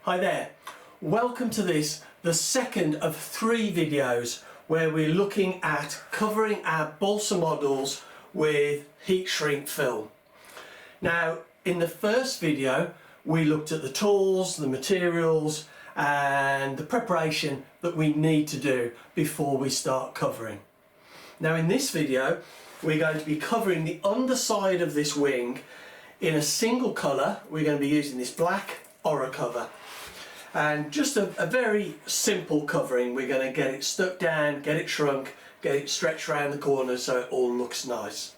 Hi there, welcome to this, the second of 3 videos where we're looking at covering our balsa models with heat shrink film. Now in the first video we looked at the tools, the materials and the preparation that we need to do before we start covering. Now in this video we're going to be covering the underside of this wing in a single colour. We're going to be using this black Aura cover. And just a very simple covering. We're going to get it stuck down, get it shrunk, get it stretched around the corners so it all looks nice.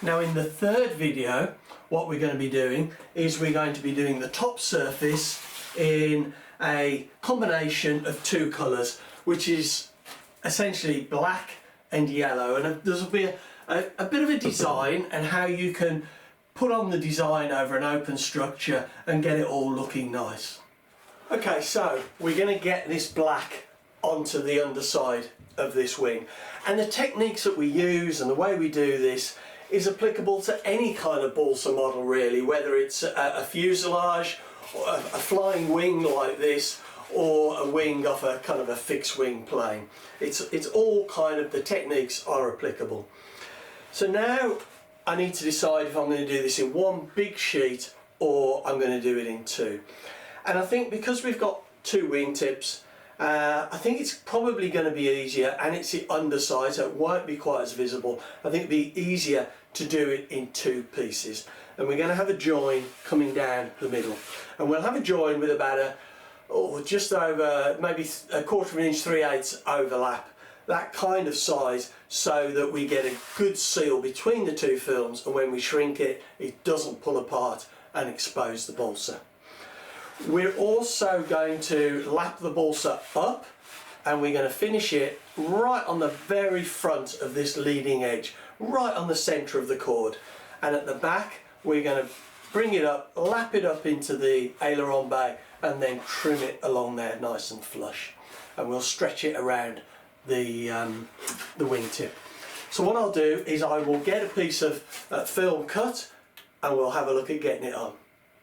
Now in the third video what we're going to be doing is we're going to be doing the top surface in a combination of 2 colours, which is essentially black and yellow, and there's will be a bit of a design and how you can put on the design over an open structure and get it all looking nice. Okay, so we're going to get this black onto the underside of this wing, and the techniques that we use and the way we do this is applicable to any kind of balsa model really, whether it's a fuselage or a flying wing like this or a wing off a kind of a fixed wing plane. It's all kind of, the techniques are applicable. So now I need to decide if I'm going to do this in one big sheet or I'm going to do it in 2. And I think because we've got 2 wingtips, I think it's probably going to be easier, and it's the underside so it won't be quite as visible. I think it'd be easier to do it in 2 pieces. And we're going to have a join coming down the middle. And we'll have a join with about just over maybe 1/4 inch, 3/8 overlap. That kind of size, so that we get a good seal between the 2 films, and when we shrink it, it doesn't pull apart and expose the balsa. We're also going to lap the balsa up, and we're going to finish it right on the very front of this leading edge, right on the centre of the cord. And at the back we're going to bring it up, lap it up into the aileron bay, and then trim it along there nice and flush, and we'll stretch it around the wingtip. So what I'll do is I will get a piece of film cut and we'll have a look at getting it on.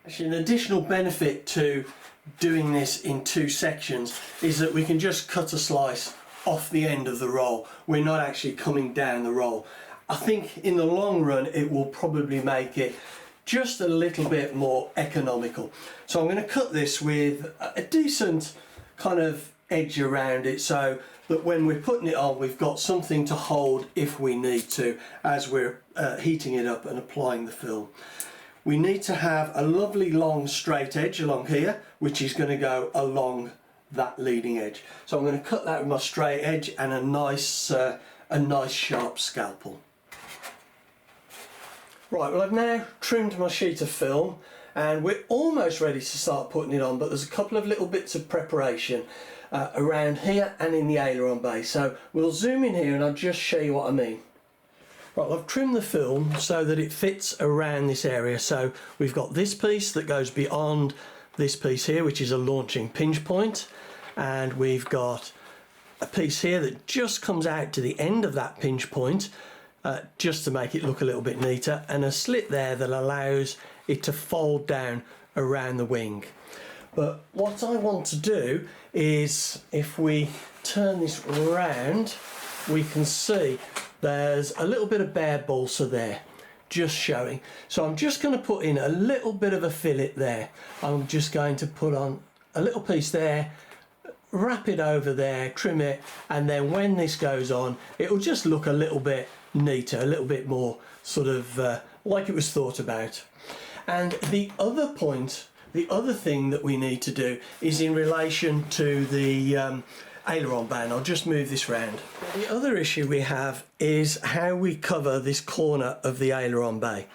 Actually, an additional benefit to doing this in 2 sections is that we can just cut a slice off the end of the roll. We're not actually coming down the roll. I think in the long run it will probably make it just a little bit more economical. So I'm going to cut this with a decent kind of edge around it, so that when we're putting it on we've got something to hold if we need to, as we're heating it up and applying the film. We need to have a lovely long straight edge along here, which is going to go along that leading edge. So I'm going to cut that with my straight edge and a nice sharp scalpel. Right, well I've now trimmed my sheet of film and we're almost ready to start putting it on, but there's a couple of little bits of preparation around here and in the aileron bay. So we'll zoom in here and I'll just show you what I mean. Right, well, I've trimmed the film so that it fits around this area. So we've got this piece that goes beyond this piece here, which is a launching pinch point, and we've got a piece here that just comes out to the end of that pinch point, just to make it look a little bit neater, and a slit there that allows it to fold down around the wing. But what I want to do is, if we turn this round, we can see there's a little bit of bare balsa there just showing. So I'm just going to put in a little bit of a fillet there. I'm just going to put on a little piece there, wrap it over there, trim it, and then when this goes on it will just look a little bit neater, a little bit more sort of like it was thought about. And the other point, the other thing that we need to do is in relation to the aileron band. I'll just move this round. The other issue we have is how we cover this corner of the aileron bay.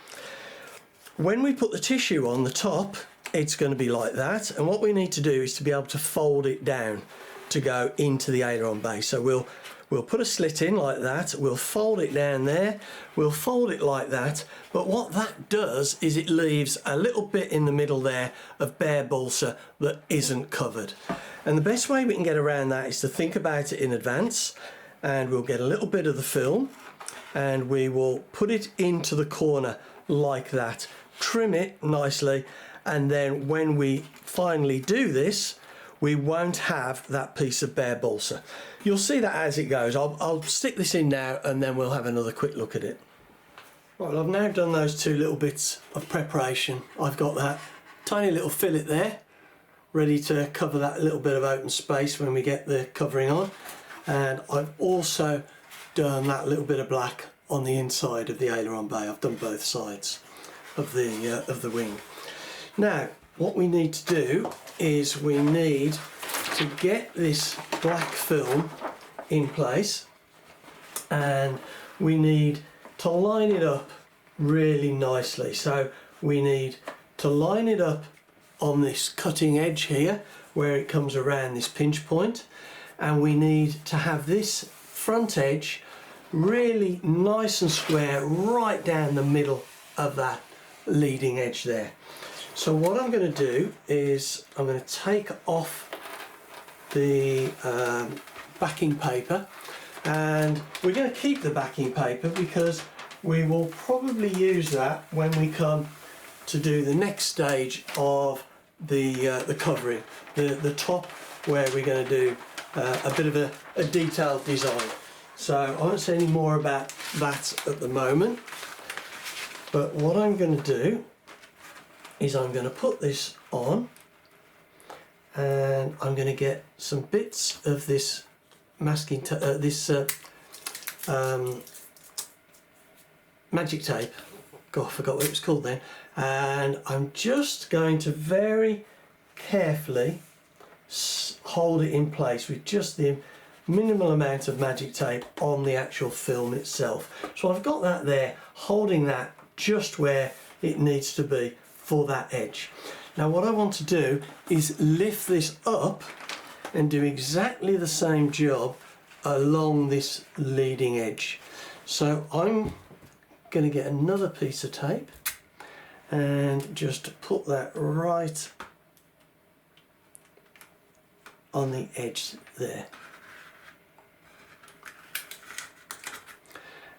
When we put the tissue on the top, it's going to be like that, and what we need to do is to be able to fold it down to go into the aileron bay. So we'll put a slit in like that, we'll fold it down there, we'll fold it like that, but what that does is it leaves a little bit in the middle there of bare balsa that isn't covered. And the best way we can get around that is to think about it in advance, and we'll get a little bit of the film and we will put it into the corner like that, trim it nicely, and then when we finally do this, we won't have that piece of bare balsa. You'll see that as it goes. I'll stick this in now and then we'll have another quick look at it. Right, well, I've now done those two little bits of preparation. I've got that tiny little fillet there, ready to cover that little bit of open space when we get the covering on. And I've also done that little bit of black on the inside of the aileron bay. I've done both sides of the wing. Now, what we need to do is we need to get this black film in place, and we need to line it up really nicely. So we need to line it up on this cutting edge here where it comes around this pinch point, and we need to have this front edge really nice and square right down the middle of that leading edge there. So what I'm going to do is I'm going to take off the backing paper, and we're going to keep the backing paper because we will probably use that when we come to do the next stage of the covering, the top, where we're going to do a bit of a detailed design. So I won't say any more about that at the moment, but what I'm going to do is I'm going to put this on, and I'm going to get some bits of this masking magic tape. God, I forgot what it was called then. And I'm just going to very carefully hold it in place with just the minimal amount of magic tape on the actual film itself. So I've got that there, holding that just where it needs to be for that edge. Now what I want to do is lift this up and do exactly the same job along this leading edge. So I'm going to get another piece of tape and just put that right on the edge there,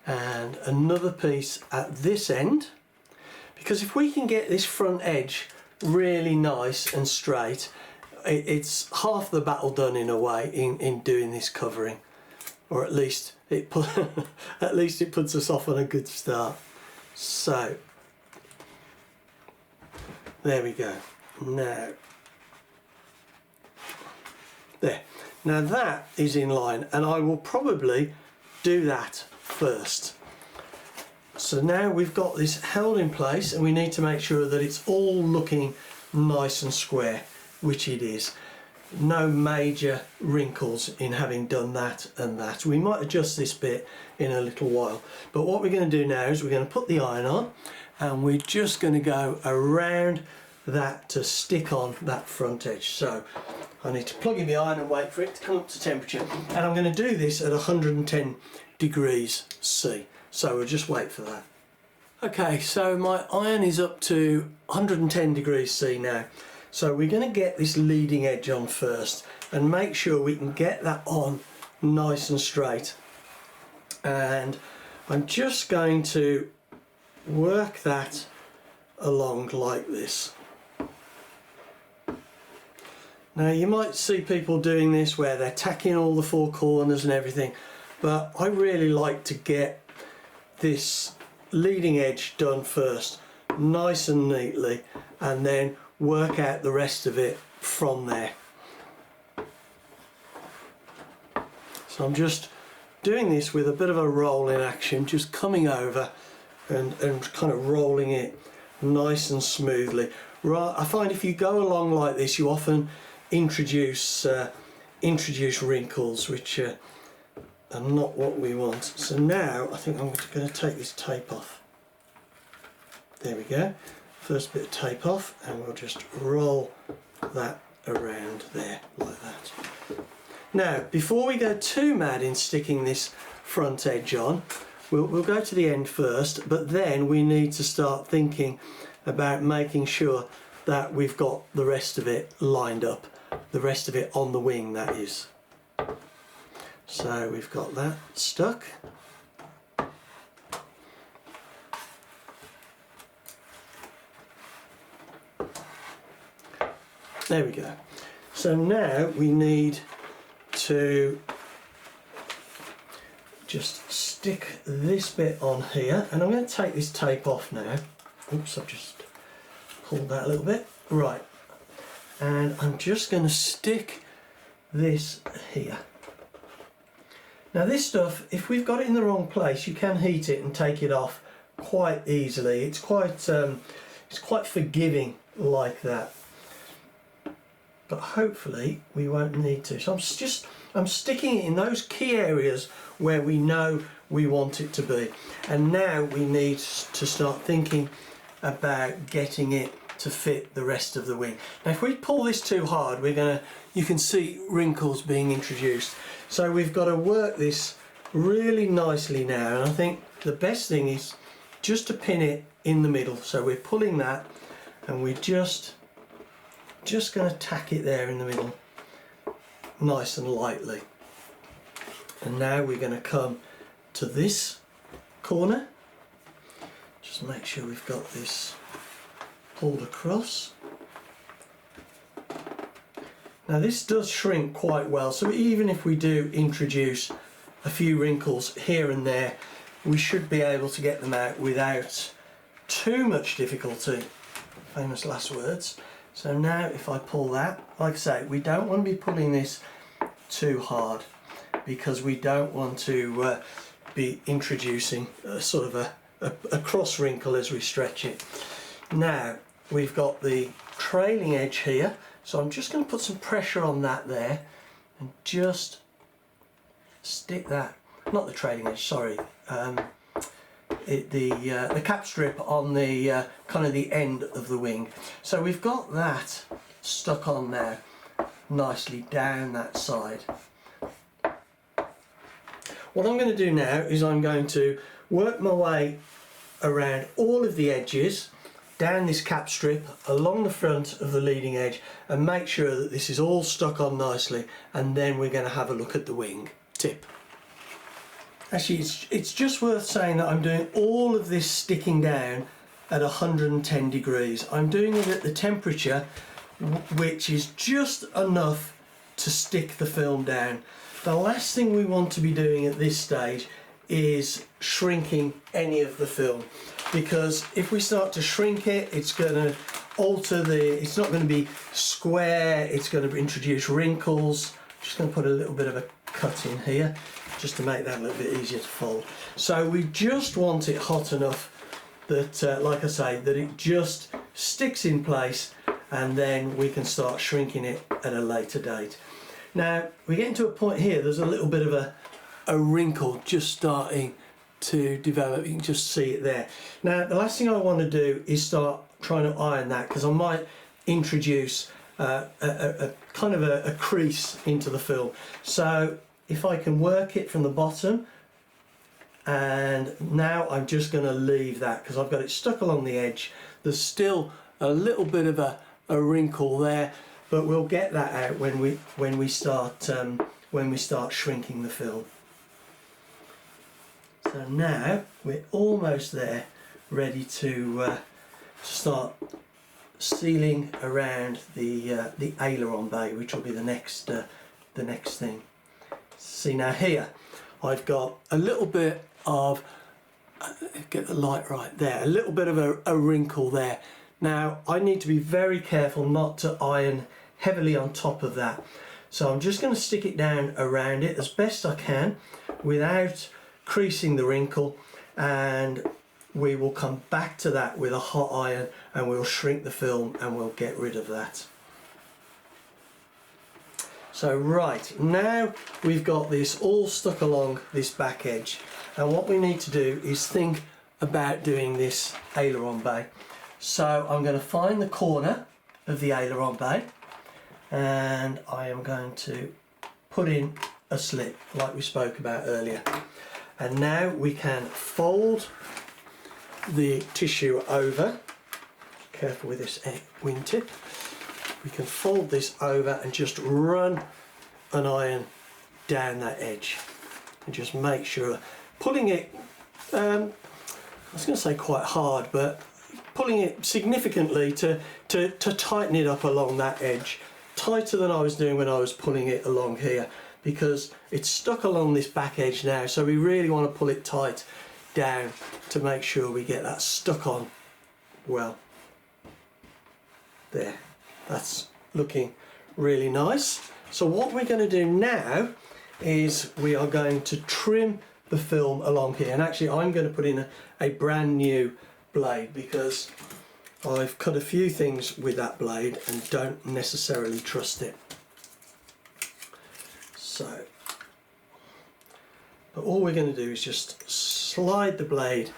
and another piece at this end, because if we can get this front edge really nice and straight, it's half the battle done in a way in doing this covering, or at least it puts us off on a good start. So there we go. Now there. Now that is in line, and I will probably do that first. So now we've got this held in place, and we need to make sure that it's all looking nice and square, which it is. No major wrinkles in having done that and that. We might adjust this bit in a little while, but what we're going to do now is we're going to put the iron on, and we're just going to go around that to stick on that front edge. So I need to plug in the iron and wait for it to come up to temperature, and I'm going to do this at 110 degrees C. So we'll just wait for that. Okay, so my iron is up to 110 degrees C now. So we're going to get this leading edge on first and make sure we can get that on nice and straight. And I'm just going to work that along like this. Now you might see people doing this where they're tacking all the four corners and everything, but I really like to get this leading edge done first, nice and neatly, and then work out the rest of it from there. So I'm just doing this with a bit of a roll in action, just coming over and kind of rolling it nice and smoothly. Right, I find if you go along like this, you often introduce wrinkles, which are not what we want. So now I think I'm going to take this tape off. There we go. First bit of tape off, and we'll just roll that around there like that. Now, before we go too mad in sticking this front edge on, we'll go to the end first, but then we need to start thinking about making sure that we've got the rest of it lined up, the rest of it on the wing, that is. So we've got that stuck. There we go. So now we need to just stick this bit on here, and I'm going to take this tape off now. Oops, I've just pulled that a little bit. Right, and I'm just going to stick this here. Now this stuff, if we've got it in the wrong place, you can heat it and take it off quite easily. It's quite forgiving like that. But hopefully we won't need to. So I'm sticking it in those key areas where we know we want it to be. And now we need to start thinking about getting it to fit the rest of the wing. Now if we pull this too hard, you can see wrinkles being introduced. So we've got to work this really nicely now, and I think the best thing is just to pin it in the middle. So we're pulling that, and we're just going to tack it there in the middle, nice and lightly. And now we're going to come to this corner. Just make sure we've got this pulled across. Now this does shrink quite well, so even if we do introduce a few wrinkles here and there, we should be able to get them out without too much difficulty. Famous last words. So now if I pull that, like I say, we don't want to be pulling this too hard, because we don't want to be introducing a sort of a cross wrinkle as we stretch it. Now we've got the trailing edge here, so I'm just going to put some pressure on that there and just stick that, not the trailing edge, sorry, the cap strip on the kind of the end of the wing. So we've got that stuck on now nicely down that side. What I'm going to do now is I'm going to work my way around all of the edges down this cap strip along the front of the leading edge and make sure that this is all stuck on nicely, and then we're going to have a look at the wing tip. Actually, it's just worth saying that I'm doing all of this sticking down at 110 degrees. I'm doing it at the temperature which is just enough to stick the film down. The last thing we want to be doing at this stage is shrinking any of the film, because if we start to shrink it, it's going to alter it's not going to be square, it's going to introduce wrinkles. I'm just going to put a little bit of a cut in here just to make that a little bit easier to fold. So we just want it hot enough that, like I say, that it just sticks in place, and then we can start shrinking it at a later date. Now we're getting to a point here, there's a little bit of a wrinkle just starting to develop. You can just see it there. Now the last thing I want to do is start trying to iron that, because I might introduce a kind of a crease into the film. So if I can work it from the bottom, and now I'm just going to leave that because I've got it stuck along the edge. There's still a little bit of a wrinkle there, but we'll get that out when we start shrinking the film. So now we're almost there, ready to start sealing around the aileron bay, which will be the next thing. See, now here I've got a little bit of, get the light right there, a little bit of a wrinkle there. Now I need to be very careful not to iron heavily on top of that, so I'm just going to stick it down around it as best I can without creasing the wrinkle, and we will come back to that with a hot iron and we'll shrink the film and we'll get rid of that. So right, now we've got this all stuck along this back edge, and what we need to do is think about doing this aileron bay. So I'm going to find the corner of the aileron bay, and I am going to put in a slit like we spoke about earlier. And now we can fold the tissue over. Careful with this wing tip. We can fold this over and just run an iron down that edge, and just make sure, putting it, I was going to say quite hard, but pulling it significantly to tighten it up along that edge, tighter than I was doing when I was pulling it along here, because it's stuck along this back edge now, so we really want to pull it tight down to make sure we get that stuck on well. There, that's looking really nice. So what we're going to do now is we are going to trim the film along here, and actually I'm going to put in a brand new blade because I've cut a few things with that blade and don't necessarily trust it. So, but all we're going to do is just slide the blade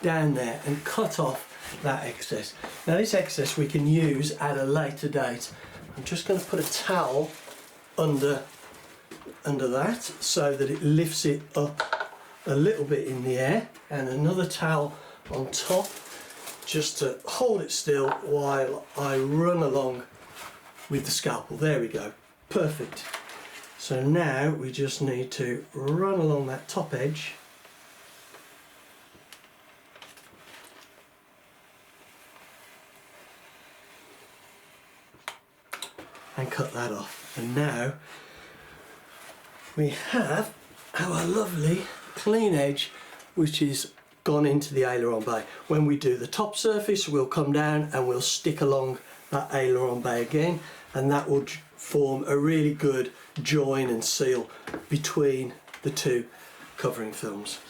down there and cut off that excess. Now this excess we can use at a later date. I'm just going to put a towel under that so that it lifts it up a little bit in the air, and another towel on top just to hold it still while I run along with the scalpel. There we go, perfect. So now we just need to run along that top edge and cut that off. And now we have our lovely clean edge which is gone into the aileron bay. When we do the top surface, we'll come down and we'll stick along that aileron bay again, and that will form a really good join and seal between the two covering films.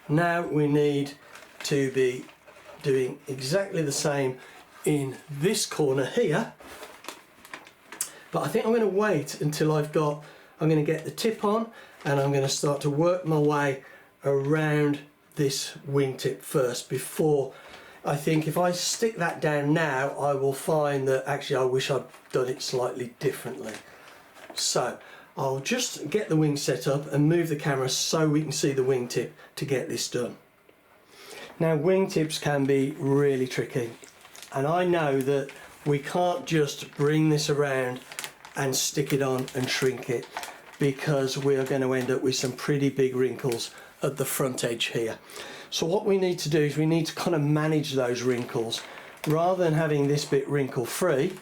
Now we need to be doing exactly the same in this corner here, but I think I'm going to wait until I'm going to get the tip on, and I'm going to start to work my way around this wingtip first. Before, I think if I stick that down now, I will find that actually I wish I'd done it slightly differently. So I'll just get the wing set up and move the camera so we can see the wingtip to get this done. Now wingtips can be really tricky, and I know that we can't just bring this around and stick it on and shrink it, because we are going to end up with some pretty big wrinkles at the front edge here. So what we need to do is we need to kind of manage those wrinkles. Rather than having this bit wrinkle free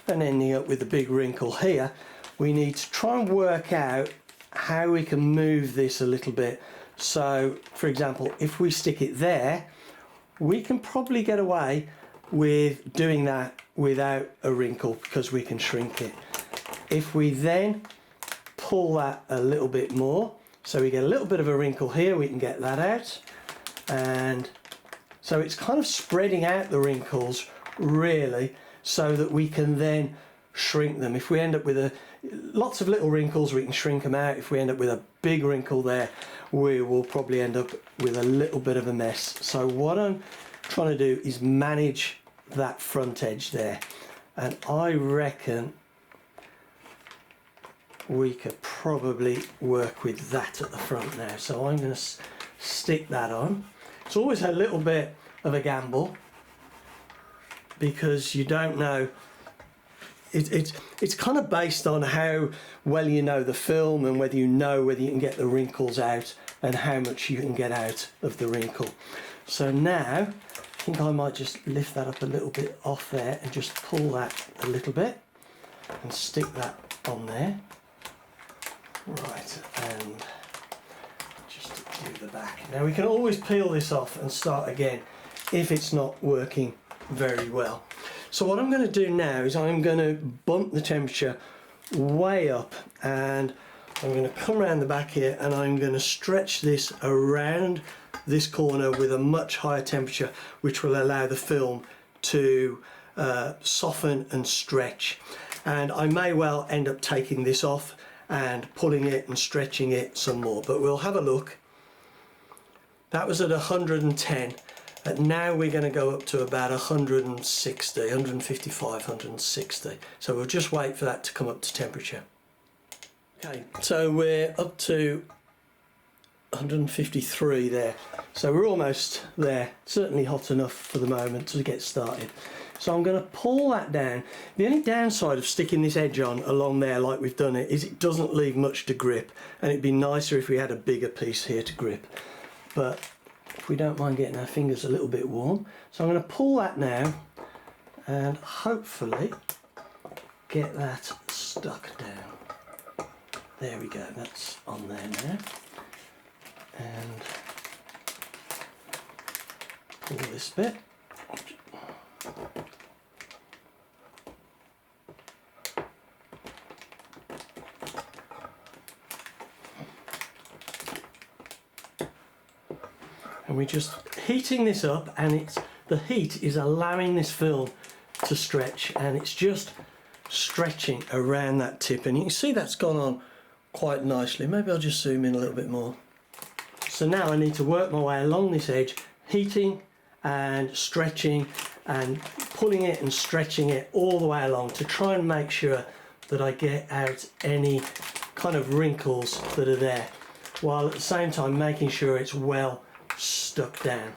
and ending up with a big wrinkle here, we need to try and work out how we can move this a little bit. So for example, if we stick it there, we can probably get away with doing that without a wrinkle because we can shrink it. If we then pull that a little bit more, so we get a little bit of a wrinkle here, we can get that out. And so it's kind of spreading out the wrinkles really, so that we can then shrink them. If we end up with lots of little wrinkles, we can shrink them out. If we end up with a big wrinkle there, we will probably end up with a little bit of a mess. So what I'm trying to do is manage that front edge there, and I reckon we could probably work with that at the front now. So I'm going to stick that on. It's always a little bit of a gamble because you don't know. It's kind of based on how well you know the film and whether you can get the wrinkles out and how much you can get out of the wrinkle. So now I think I might just lift that up a little bit off there and just pull that a little bit and stick that on there. Right, and just do the back. Now we can always peel this off and start again if it's not working very well. So what I'm going to do now is I'm going to bump the temperature way up, and I'm going to come around the back here and I'm going to stretch this around this corner with a much higher temperature, which will allow the film to soften and stretch. And I may well end up taking this off and pulling it and stretching it some more, but we'll have a look. That was at 110, and now we're going to go up to about 160, 155, 160. So we'll just wait for that to come up to temperature. Okay, so we're up to 153 there, so we're almost there. Certainly hot enough for the moment to get started. So I'm going to pull that down. The only downside of sticking this edge on along there like we've done it is it doesn't leave much to grip, and it'd be nicer if we had a bigger piece here to grip. But if we don't mind getting our fingers a little bit warm. So I'm going to pull that now and hopefully get that stuck down. There we go, that's on there now. And pull this bit. And we're just heating this up, and the heat is allowing this film to stretch, and it's just stretching around that tip, and you can see that's gone on quite nicely. Maybe I'll just zoom in a little bit more. So now I need to work my way along this edge, heating and stretching and pulling it and stretching it all the way along to try and make sure that I get out any kind of wrinkles that are there, while at the same time making sure it's well stuck down.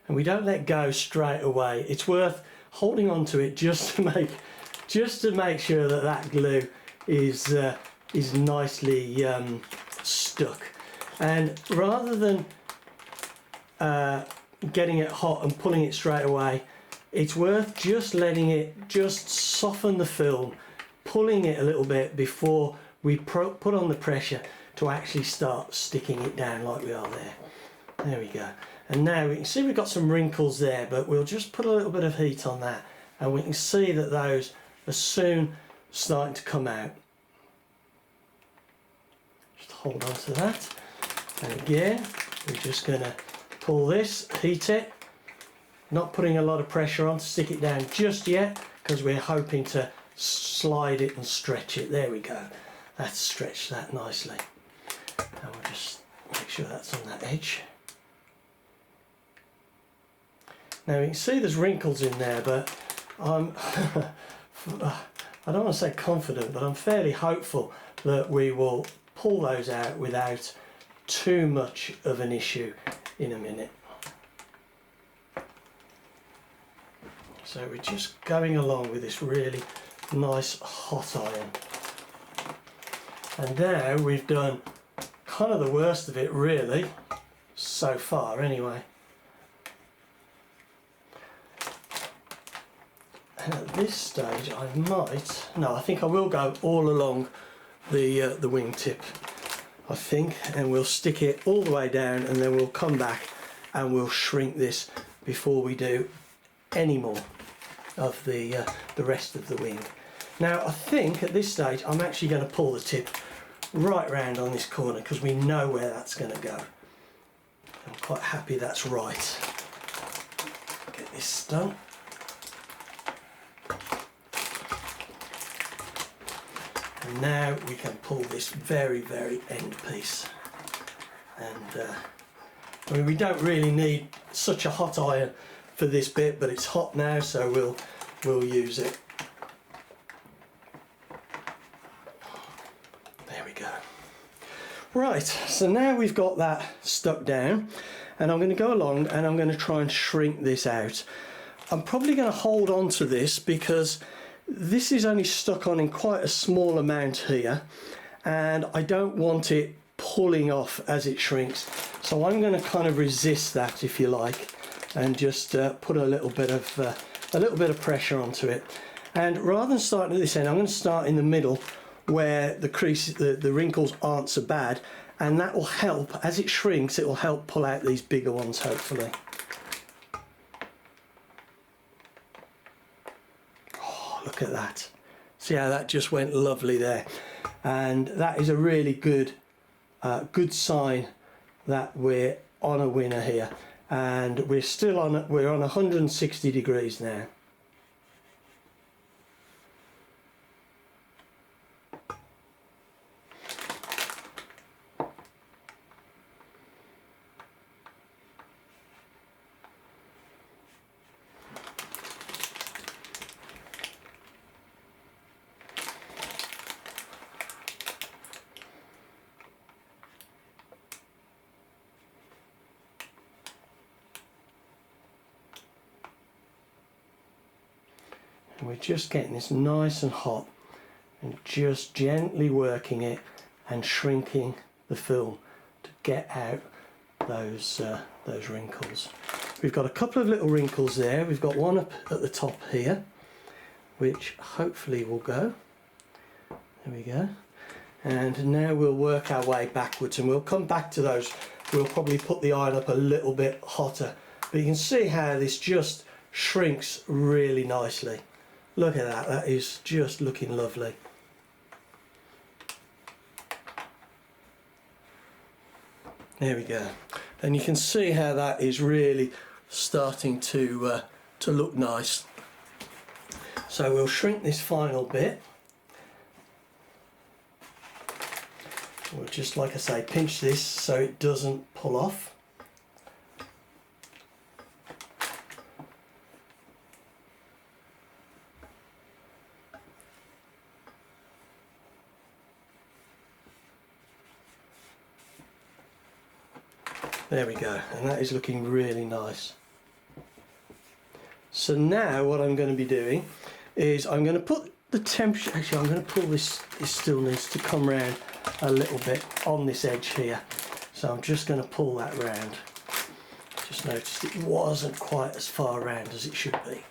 And we don't let go straight away. It's worth holding on to it just to make sure that that glue is nicely stuck. And rather than getting it hot and pulling it straight away, it's worth just letting it just soften the film, pulling it a little bit before we put on the pressure to actually start sticking it down like we are there. There we go. And now we can see we've got some wrinkles there, but we'll just put a little bit of heat on that, and we can see that those are soon starting to come out. Just hold on to that. And again, we're just going to pull this, heat it, not putting a lot of pressure on to stick it down just yet, because we're hoping to slide it and stretch it. There we go. That's stretched that nicely. And we'll just make sure that's on that edge. Now you can see there's wrinkles in there, but I'm I don't want to say confident, but I'm fairly hopeful that we will pull those out without too much of an issue in a minute. So we're just going along with this really nice hot iron. And now we've done kind of the worst of it really, so far anyway. And at this stage I think I will go all along the wingtip, I think, and we'll stick it all the way down, and then we'll come back and we'll shrink this before we do any more of the rest of the wing. Now I think at this stage I'm actually going to pull the tip right round on this corner, because we know where that's going to go. I'm quite happy that's right. Get this done. And now we can pull this very, very end piece. And I mean, we don't really need such a hot iron for this bit, but it's hot now, so we'll use it. There we go. Right, so now we've got that stuck down, and I'm going to go along and I'm going to try and shrink this out. I'm probably going to hold on to this because this is only stuck on in quite a small amount here, and I don't want it pulling off as it shrinks. So I'm going to kind of resist that, if you like, and just put a little bit of pressure onto it. And rather than starting at this end, I'm going to start in the middle where the crease, the wrinkles aren't so bad, and that will help as it shrinks. It will help pull out these bigger ones, hopefully. Look at that. See how that just went lovely there. And that is a really good sign that we're on a winner here. And we're on 160 degrees now. And we're just getting this nice and hot, and just gently working it and shrinking the film to get out those wrinkles. We've got a couple of little wrinkles there. We've got one up at the top here, which hopefully will go. There we go. And now we'll work our way backwards, and we'll come back to those. We'll probably put the iron up a little bit hotter, but you can see how this just shrinks really nicely. Look at that, that is just looking lovely. There we go. And you can see how that is really starting to look nice. So we'll shrink this final bit. We'll just, like I say, pinch this so it doesn't pull off. There we go, and that is looking really nice. So now what I'm going to be doing is I'm going to put the temperature, actually I'm going to pull this still needs to come round a little bit on this edge here. So I'm just going to pull that round. Just noticed it wasn't quite as far round as it should be.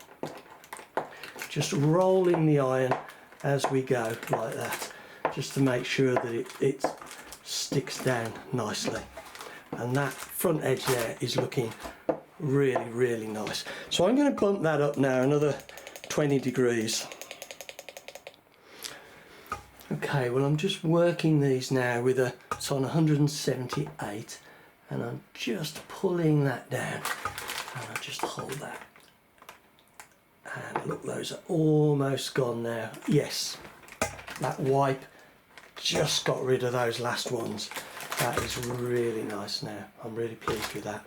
Just rolling the iron as we go like that, just to make sure that it sticks down nicely. And that front edge there is looking really, really nice. So I'm going to bump that up now another 20 degrees. Okay, well I'm just working these now with it's on 178, and I'm just pulling that down, and I just hold that. And look, those are almost gone now. Yes, that wipe just got rid of those last ones. That is really nice now. I'm really pleased with that.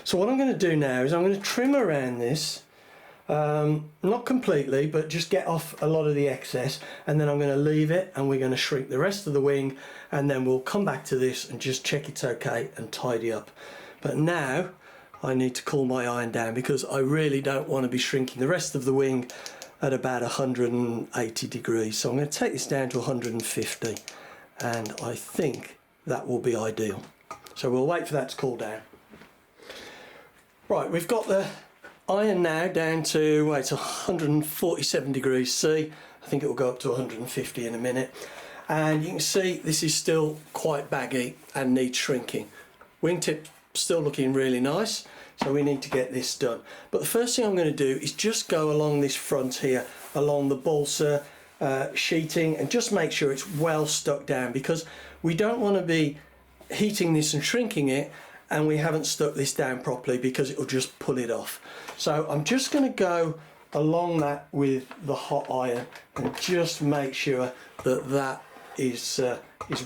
So what I'm going to do now is I'm going to trim around this, not completely, but just get off a lot of the excess, and then I'm going to leave it, and we're going to shrink the rest of the wing, and then we'll come back to this and just check it's okay and tidy up. But now I need to cool my iron down, because I really don't want to be shrinking the rest of the wing at about 180 degrees. So I'm going to take this down to 150, and I think that will be ideal. So we'll wait for that to cool down. Right, we've got the iron now down to, well, it's 147 degrees C. I think it will go up to 150 in a minute. And you can see this is still quite baggy and needs shrinking. Wingtip still looking really nice, so we need to get this done. But the first thing I'm going to do is just go along this front here, along the balsa sheeting, and just make sure it's well stuck down, because we don't want to be heating this and shrinking it and we haven't stuck this down properly, because it will just pull it off. So I'm just going to go along that with the hot iron and just make sure that that is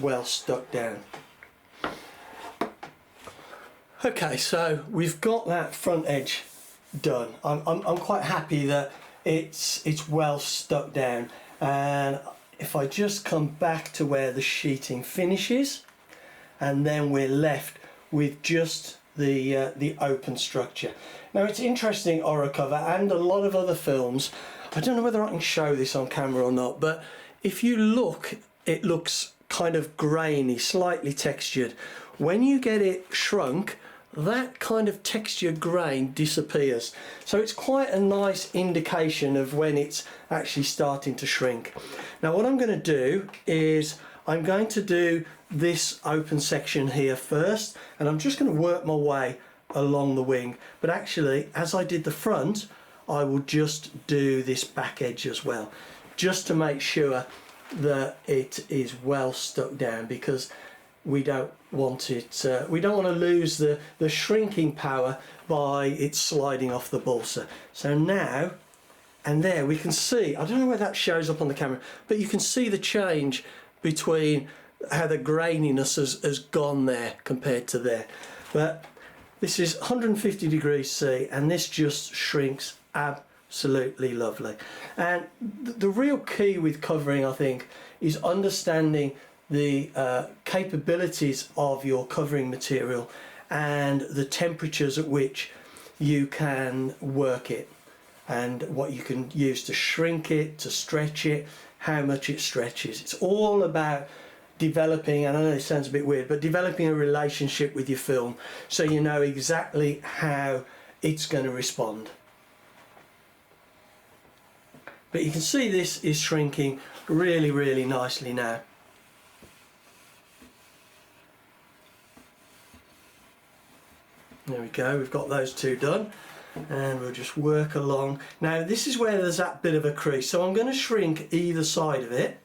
well stuck down. Okay, so we've got that front edge done. I'm quite happy that it's well stuck down, and if I just come back to where the sheeting finishes, and then we're left with just the open structure. Now it's interesting, Orocover and a lot of other films, I don't know whether I can show this on camera or not, but if you look, it looks kind of grainy, slightly textured. When you get it shrunk, that kind of texture grain disappears. So it's quite a nice indication of when it's actually starting to shrink. Now what I'm going to do is I'm going to do this open section here first, and I'm just going to work my way along the wing. But actually, as I did the front, I will just do this back edge as well, just to make sure that it is well stuck down, because we don't want it, we don't want to lose the shrinking power by it sliding off the balsa. So now, and there we can see, I don't know where that shows up on the camera, but you can see the change between how the graininess has gone there compared to there. But this is 150 degrees C, and this just shrinks absolutely lovely. And the real key with covering, I think, is understanding the capabilities of your covering material and the temperatures at which you can work it, and what you can use to shrink it, to stretch it, how much it stretches. It's all about developing, and I know this sounds a bit weird, but developing a relationship with your film so you know exactly how it's going to respond. But you can see this is shrinking really, really nicely now. There we go, we've got those two done, and we'll just work along. Now this is where there's that bit of a crease, so I'm going to shrink either side of it,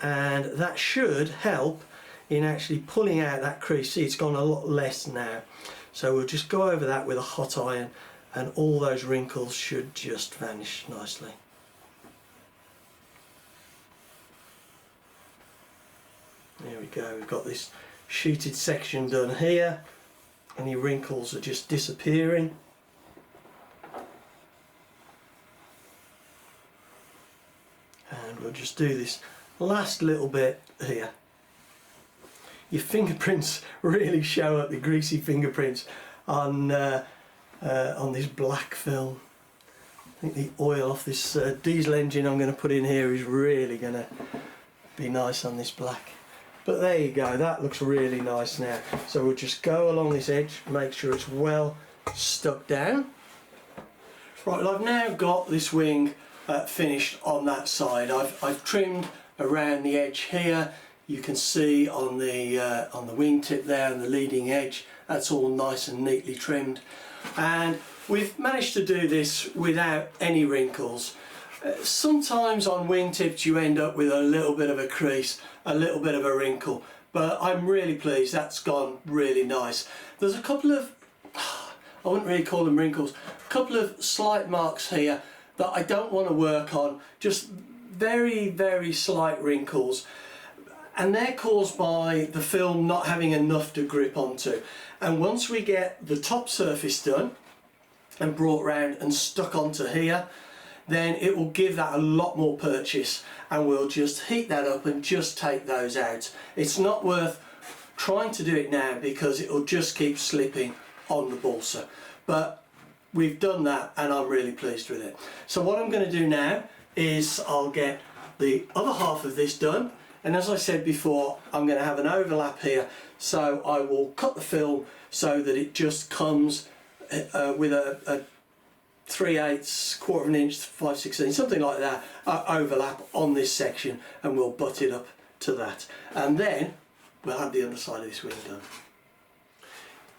and that should help in actually pulling out that crease. See, it's gone a lot less now, so we'll just go over that with a hot iron and all those wrinkles should just vanish nicely. There we go, we've got this sheeted section done here. Any wrinkles are just disappearing. And we'll just do this last little bit here. Your fingerprints really show up, the greasy fingerprints on this black film. I think the oil off this diesel engine I'm going to put in here is really going to be nice on this black. But there you go, that looks really nice now. So we'll just go along this edge, make sure it's well stuck down. Right, well, I've now got this wing finished on that side. I've trimmed around the edge here. You can see on the wingtip there and the leading edge, that's all nice and neatly trimmed. And we've managed to do this without any wrinkles. Sometimes on wingtips you end up with a little bit of a crease, a little bit of a wrinkle, but I'm really pleased, that's gone really nice. There's a couple of, I wouldn't really call them wrinkles, a couple of slight marks here that I don't want to work on, just very, very slight wrinkles. And they're caused by the film not having enough to grip onto. And once we get the top surface done and brought round and stuck onto here, then it will give that a lot more purchase, and we'll just heat that up and just take those out. It's not worth trying to do it now because it will just keep slipping on the balsa. But we've done that and I'm really pleased with it. So what I'm going to do now is I'll get the other half of this done, and as I said before, I'm going to have an overlap here, so I will cut the film so that it just comes with a 3/8, quarter of an inch, 5/16, something like that, overlap on this section, and we'll butt it up to that, and then we'll have the underside of this wing done.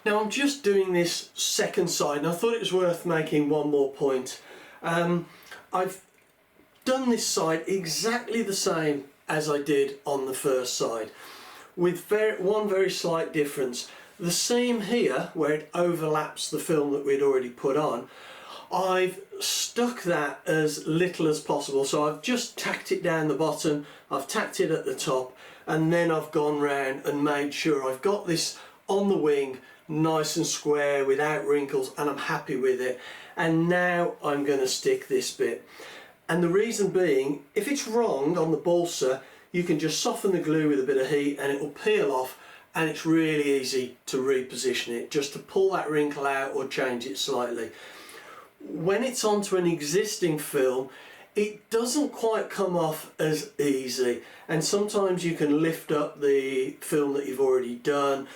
Now I'm just doing this second side, and I thought it was worth making one more point. I've done this side exactly the same as I did on the first side, with one very slight difference. The seam here, where it overlaps the film that we'd already put on, I've stuck that as little as possible, so I've just tacked it down the bottom, I've tacked it at the top, and then I've gone round and made sure I've got this on the wing nice and square without wrinkles, and I'm happy with it. And now I'm going to stick this bit, and the reason being, if it's wrong on the balsa, you can just soften the glue with a bit of heat and it will peel off, and it's really easy to reposition it, just to pull that wrinkle out or change it slightly. When it's onto an existing film, it doesn't quite come off as easy, and sometimes you can lift up the film that you've already done,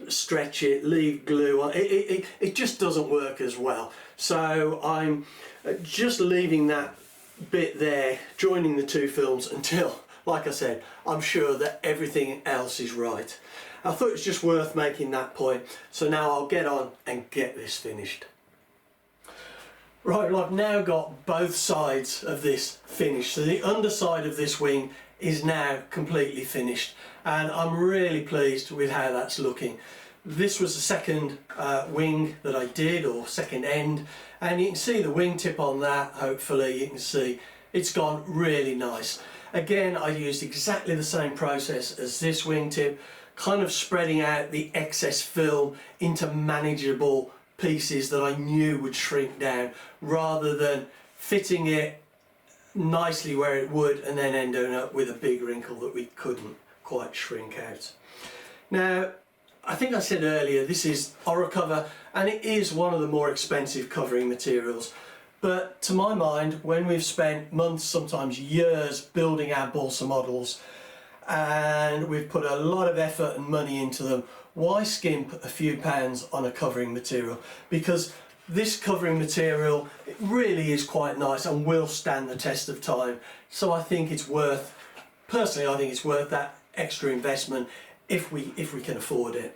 stretch it, leave glue on. It just doesn't work as well. So I'm just leaving that bit there, joining the two films until, like I said, I'm sure that everything else is right. I thought it was just worth making that point, so now I'll get on and get this finished. Right, well, I've now got both sides of this finished, so the underside of this wing is now completely finished, and I'm really pleased with how that's looking. This was the second wing that I did, or second end, and you can see the wingtip on that. Hopefully you can see it's gone really nice. Again, I used exactly the same process as this wingtip, kind of spreading out the excess film into manageable pieces that I knew would shrink down, rather than fitting it nicely where it would and then ending up with a big wrinkle that we couldn't quite shrink out. Now, I think I said earlier, this is Orocover, and it is one of the more expensive covering materials, But to my mind, when we've spent months, sometimes years, building our balsa models, and we've put a lot of effort and money into them, why skimp a few pounds on a covering material? Because this covering material, it really is quite nice and will stand the test of time. So I think it's worth, personally I think it's worth that extra investment if we can afford it.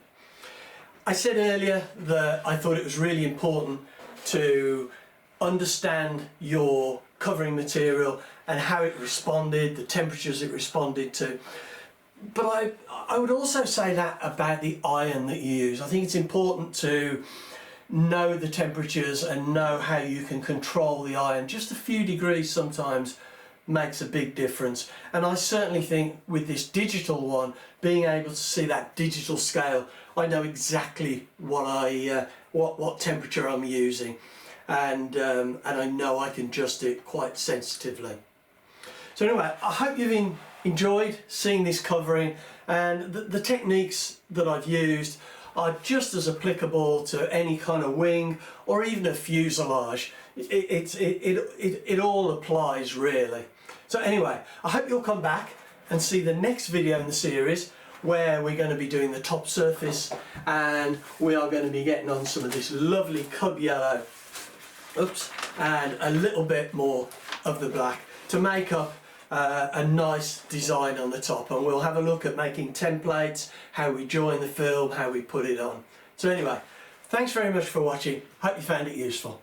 I said earlier that I thought it was really important to understand your covering material and how it responded, the temperatures it responded to. But I would also say that about the iron that you use. I think it's important to know the temperatures and know how you can control the iron. Just a few degrees sometimes makes a big difference, and I certainly think with this digital one, being able to see that digital scale, I know exactly what temperature I'm using, and I know I can adjust it quite sensitively. So anyway, I hope you've enjoyed seeing this covering, and the techniques that I've used are just as applicable to any kind of wing or even a fuselage. It all applies really. So anyway, I hope you'll come back and see the next video in the series where we're going to be doing the top surface, and we are going to be getting on some of this lovely cub yellow, and a little bit more of the black to make up a nice design on the top. And we'll have a look at making templates, how we join the film, how we put it on. So anyway, thanks very much for watching. Hope you found it useful.